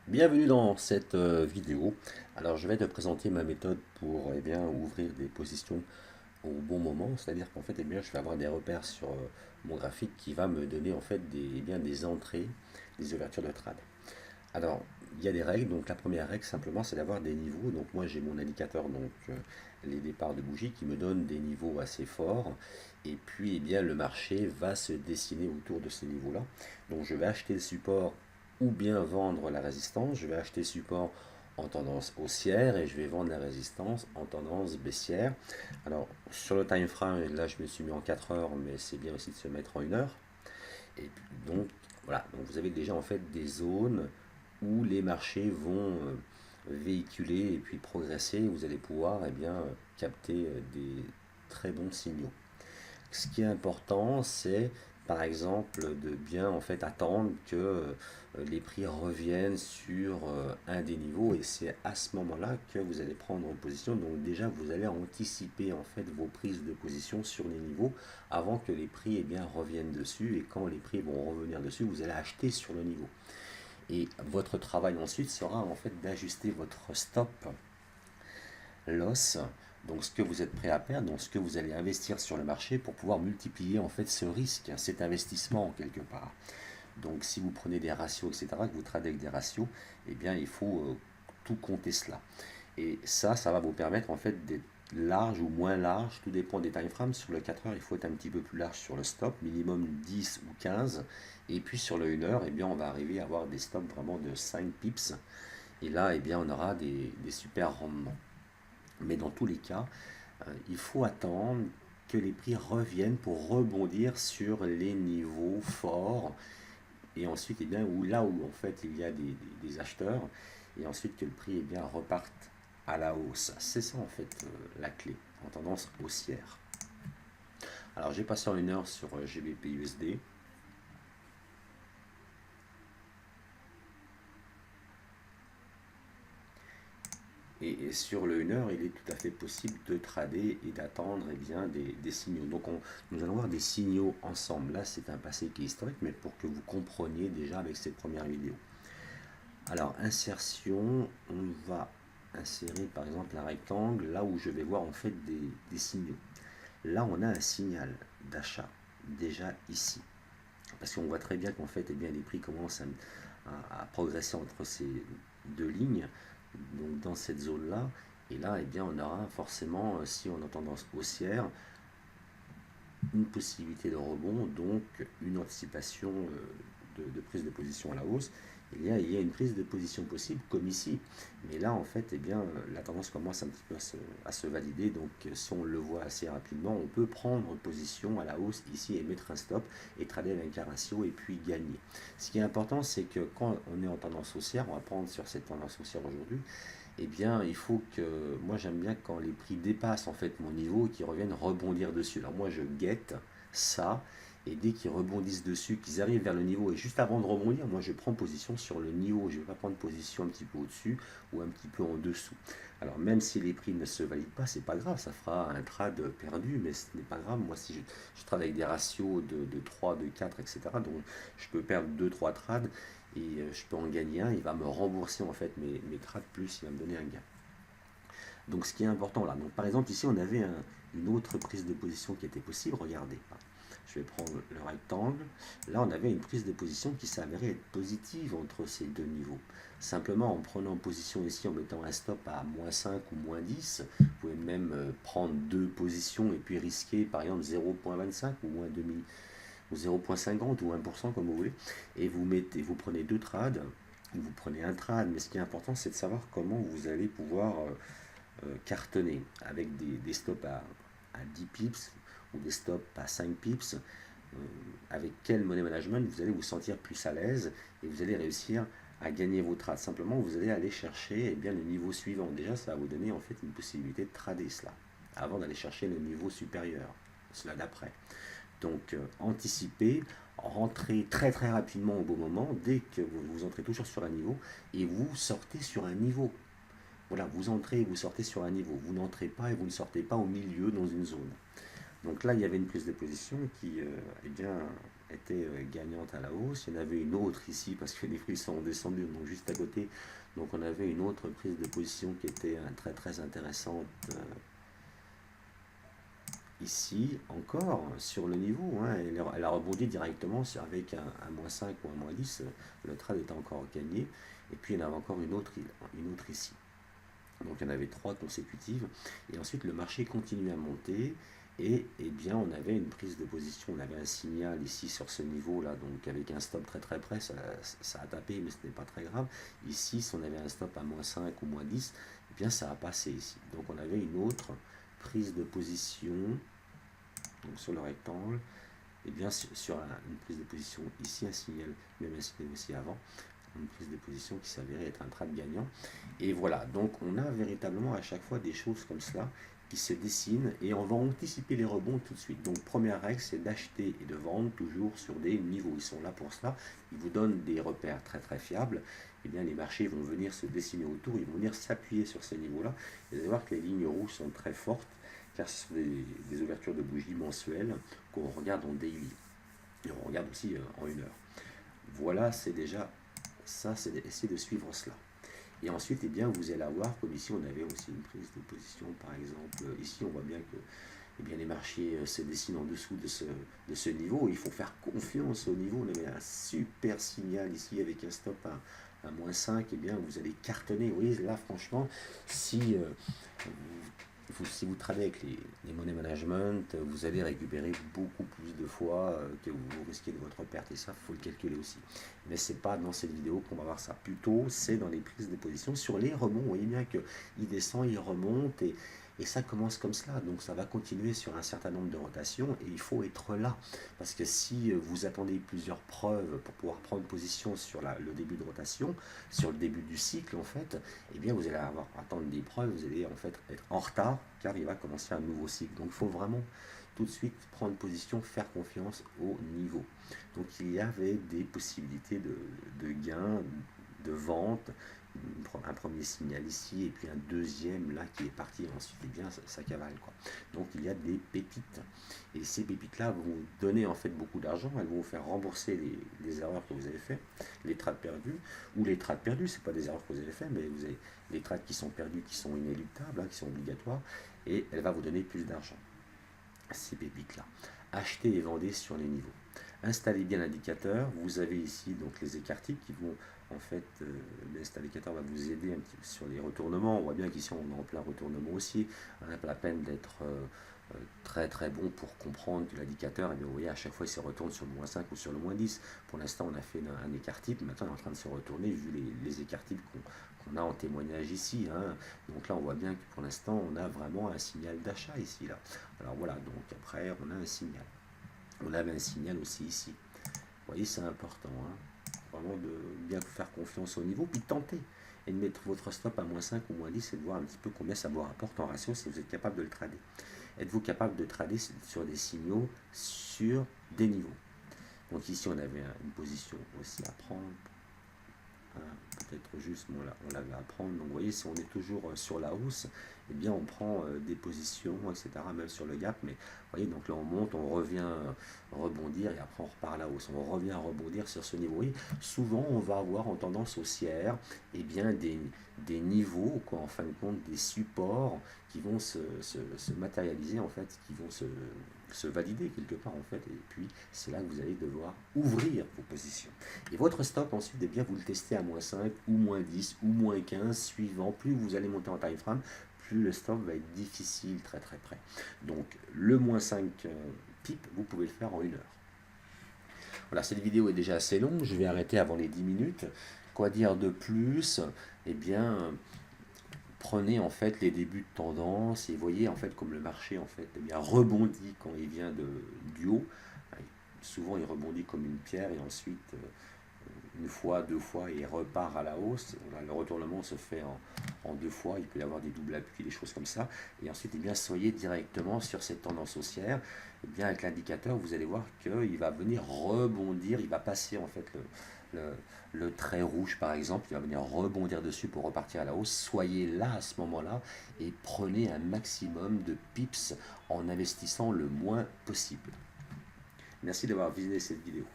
Bienvenue dans cette vidéo. Alors je vais te présenter ma méthode pour ouvrir des positions au bon moment. C'est-à-dire qu'en fait je vais avoir des repères sur mon graphique qui va me donner en fait des entrées, des ouvertures de trade. Alors il y a des règles. Donc la première règle simplement c'est d'avoir des niveaux. Donc moi j'ai mon indicateur les départs de bougies qui me donnent des niveaux assez forts. Et puis le marché va se dessiner autour de ces niveaux-là. Donc je vais acheter le support ou bien vendre la résistance. Je vais acheter support en tendance haussière et je vais vendre la résistance en tendance baissière. Alors sur le time frame, là je me suis mis en 4 heures, mais c'est bien aussi de se mettre en 1 heure. Et donc voilà, donc vous avez déjà en fait des zones où les marchés vont véhiculer et puis progresser. Vous allez pouvoir capter des très bons signaux. Ce qui est important, c'est par exemple de bien en fait attendre que les prix reviennent sur un des niveaux et c'est à ce moment-là que vous allez prendre en position. Donc déjà vous allez anticiper en fait vos prises de position sur les niveaux avant que les prix reviennent dessus, et quand les prix vont revenir dessus, vous allez acheter sur le niveau. Et votre travail ensuite sera en fait d'ajuster votre stop loss, donc ce que vous êtes prêt à perdre, donc ce que vous allez investir sur le marché pour pouvoir multiplier en fait ce risque, cet investissement en quelque part. Donc si vous prenez des ratios, etc., que vous tradez avec des ratios, il faut tout compter cela. Et ça va vous permettre en fait d'être large ou moins large, tout dépend des time frames. Sur le 4 heures, il faut être un petit peu plus large sur le stop, minimum 10 ou 15. Et puis sur le 1 heure, on va arriver à avoir des stops vraiment de 5 pips. Et là, on aura des super rendements. Mais dans tous les cas, il faut attendre que les prix reviennent pour rebondir sur les niveaux forts, et ensuite là où en fait il y a des acheteurs, et ensuite que le prix reparte à la hausse. C'est ça en fait la clé en tendance haussière. Alors j'ai passé en 1 heure sur GBP USD. Et sur le 1 heure, il est tout à fait possible de trader et d'attendre des signaux. Donc nous allons voir des signaux ensemble. Là, c'est un passé qui est historique, mais pour que vous compreniez déjà avec cette première vidéo. Alors, insertion, on va insérer par exemple un rectangle là où je vais voir en fait des signaux. Là, on a un signal d'achat déjà ici. Parce qu'on voit très bien qu'en fait, les prix commencent à progresser entre ces deux lignes, donc dans cette zone-là. Et là, on aura forcément, si on a tendance haussière, une possibilité de rebond, donc une anticipation de prise de position à la hausse. Il y a une prise de position possible, comme ici. Mais là, en fait, la tendance commence un petit peu à se valider. Donc, si on le voit assez rapidement, on peut prendre position à la hausse ici et mettre un stop et trader avec un ratio et puis gagner. Ce qui est important, c'est que quand on est en tendance haussière, on va prendre sur cette tendance haussière aujourd'hui, il faut que, moi j'aime bien quand les prix dépassent en fait mon niveau et qu'ils reviennent rebondir dessus. Alors moi je guette ça, et dès qu'ils rebondissent dessus, qu'ils arrivent vers le niveau, et juste avant de rebondir, moi je prends position sur le niveau, je ne vais pas prendre position un petit peu au-dessus ou un petit peu en dessous. Alors même si les prix ne se valident pas, c'est pas grave, ça fera un trade perdu, mais ce n'est pas grave. Moi si je trade avec des ratios de 3, de 4, etc., donc je peux perdre 2, 3 trades, et je peux en gagner un, il va me rembourser en fait mes trades, plus il va me donner un gain. Donc ce qui est important là, donc par exemple ici on avait une autre prise de position qui était possible, regardez. Je vais prendre le rectangle, là on avait une prise de position qui s'avérait être positive entre ces deux niveaux. Simplement en prenant position ici, en mettant un stop à -5 ou -10, vous pouvez même prendre deux positions et puis risquer par exemple 0,25 ou moins demi, ou 0,50 ou 1% comme vous voulez, et vous prenez deux trades, ou vous prenez un trade, mais ce qui est important c'est de savoir comment vous allez pouvoir cartonner avec des stops à 10 pips ou des stops à 5 pips. Avec quel money management vous allez vous sentir plus à l'aise et vous allez réussir à gagner vos trades. Simplement, vous allez aller chercher le niveau suivant. Déjà, ça va vous donner en fait une possibilité de trader cela avant d'aller chercher le niveau supérieur, cela d'après. Donc, anticipez, rentrez très très rapidement au bon moment, dès que vous entrez toujours sur un niveau, et vous sortez sur un niveau. Voilà, vous entrez et vous sortez sur un niveau. Vous n'entrez pas et vous ne sortez pas au milieu dans une zone. Donc là, il y avait une prise de position qui était gagnante à la hausse. Il y en avait une autre ici parce que les prix sont descendus, donc juste à côté. Donc on avait une autre prise de position qui était très très intéressante ici encore sur le niveau. Hein. Elle a rebondi directement avec un -5 ou un -10. Le trade était encore gagné. Et puis il y en avait encore une autre ici. Donc il y en avait 3 consécutives. Et ensuite le marché continue à monter. Et eh bien on avait une prise de position, on avait un signal ici sur ce niveau là, donc avec un stop très très près, ça a tapé mais ce n'est pas très grave. Ici si on avait un stop à -5 ou -10, eh bien ça a passé ici. Donc on avait une autre prise de position donc sur le rectangle, et bien sur une prise de position ici, un signal, même un signal aussi avant, une prise de position qui s'avérait être un trade gagnant. Et voilà, donc on a véritablement à chaque fois des choses comme cela qui se dessinent et on va anticiper les rebonds tout de suite. Donc première règle, c'est d'acheter et de vendre toujours sur des niveaux. Ils sont là pour cela, ils vous donnent des repères très très fiables. Et bien les marchés vont venir se dessiner autour, ils vont venir s'appuyer sur ces niveaux-là. Vous allez voir que les lignes rouges sont très fortes, car ce sont des ouvertures de bougies mensuelles qu'on regarde en daily. Et on regarde aussi en 1 heure. Voilà, c'est déjà ça, c'est d'essayer de suivre cela. Et ensuite, eh bien, vous allez avoir, comme ici, on avait aussi une prise de position, par exemple. Ici, on voit bien que eh bien, les marchés se dessinent en dessous de ce niveau. Il faut faire confiance au niveau. On avait un super signal ici avec un stop à -5. Eh bien, vous allez cartonner. Vous voyez, là, franchement, si si vous tradez avec les money management, vous allez récupérer beaucoup plus de fois que vous risquez de votre perte. Et ça, il faut le calculer aussi. Mais ce n'est pas dans cette vidéo qu'on va voir ça. Plutôt, c'est dans les prises de position. Sur les rebonds, vous voyez bien qu'il descend, il remonte. Et ça commence comme cela. Donc ça va continuer sur un certain nombre de rotations. Et il faut être là. Parce que si vous attendez plusieurs preuves pour pouvoir prendre position sur le début de rotation, sur le début du cycle, en fait, eh bien vous allez attendre des preuves, vous allez en fait être en retard car il va commencer un nouveau cycle. Donc il faut vraiment tout de suite prendre position, faire confiance au niveau. Donc il y avait des possibilités de gain, de vente, un premier signal ici et puis un deuxième là qui est parti et ensuite eh bien ça cavale quoi. Donc il y a des pépites et ces pépites là vont vous donner en fait beaucoup d'argent, elles vont vous faire rembourser les erreurs que vous avez fait, les trades perdus ou les trades perdus, c'est pas des erreurs que vous avez fait mais vous avez les trades qui sont perdus, qui sont inéluctables, hein, qui sont obligatoires et elle va vous donner plus d'argent. Ces pépites là, achetez et vendez sur les niveaux. Installez bien l'indicateur, vous avez ici donc les écarts types qui vont en fait, l'indicateur va vous aider un petit peu sur les retournements. On voit bien qu'ici on est en plein retournement aussi. On n'a pas la peine d'être très très bon pour comprendre que l'indicateur, vous voyez, à chaque fois il se retourne sur le -5 ou sur le -10. Pour l'instant on a fait un écart type, maintenant on est en train de se retourner vu les écarts types qu'on a en témoignage ici. Hein. Donc là on voit bien que pour l'instant on a vraiment un signal d'achat ici. Là. Alors voilà, donc après on a un signal. On avait un signal aussi ici. Vous voyez, c'est important. Hein. Vraiment de bien faire confiance au niveau, puis tenter et de mettre votre stop à -5 ou -10 et de voir un petit peu combien ça vous rapporte en ratio si vous êtes capable de le trader. Êtes-vous capable de trader sur des signaux, sur des niveaux? Donc ici on avait une position aussi à prendre, peut-être juste, bon, là, on l'avait à prendre. Donc vous voyez, si on est toujours sur la hausse, eh bien on prend des positions, etc. Même sur le gap, mais vous voyez, donc là on monte, on revient rebondir et après on repart à la hausse. On revient rebondir sur ce niveau. Et souvent on va avoir en tendance haussière eh bien, des niveaux, quoi, en fin de compte, des supports qui vont se matérialiser, en fait, qui vont se valider quelque part en fait, et puis c'est là que vous allez devoir ouvrir vos positions. Et votre stop ensuite, eh bien, vous le testez à -5 ou -10 ou -15 suivant. Plus vous allez monter en time frame, plus le stop va être difficile très très près. Donc le -5 pips, vous pouvez le faire en 1 heure. Voilà, cette vidéo est déjà assez longue, je vais arrêter avant les 10 minutes. Quoi dire de plus? Eh bien, prenez en fait les débuts de tendance et voyez en fait comme le marché en fait eh bien, rebondit quand il vient du haut. Souvent il rebondit comme une pierre et ensuite une fois, 2 fois et il repart à la hausse. Le retournement se fait en 2 fois, il peut y avoir des doubles appuis, des choses comme ça. Et ensuite, eh bien, soyez directement sur cette tendance haussière. Eh bien, avec l'indicateur, vous allez voir qu'il va venir rebondir, il va passer en fait le trait rouge par exemple, il va venir rebondir dessus pour repartir à la hausse. Soyez là à ce moment-là et prenez un maximum de pips en investissant le moins possible. Merci d'avoir visionné cette vidéo.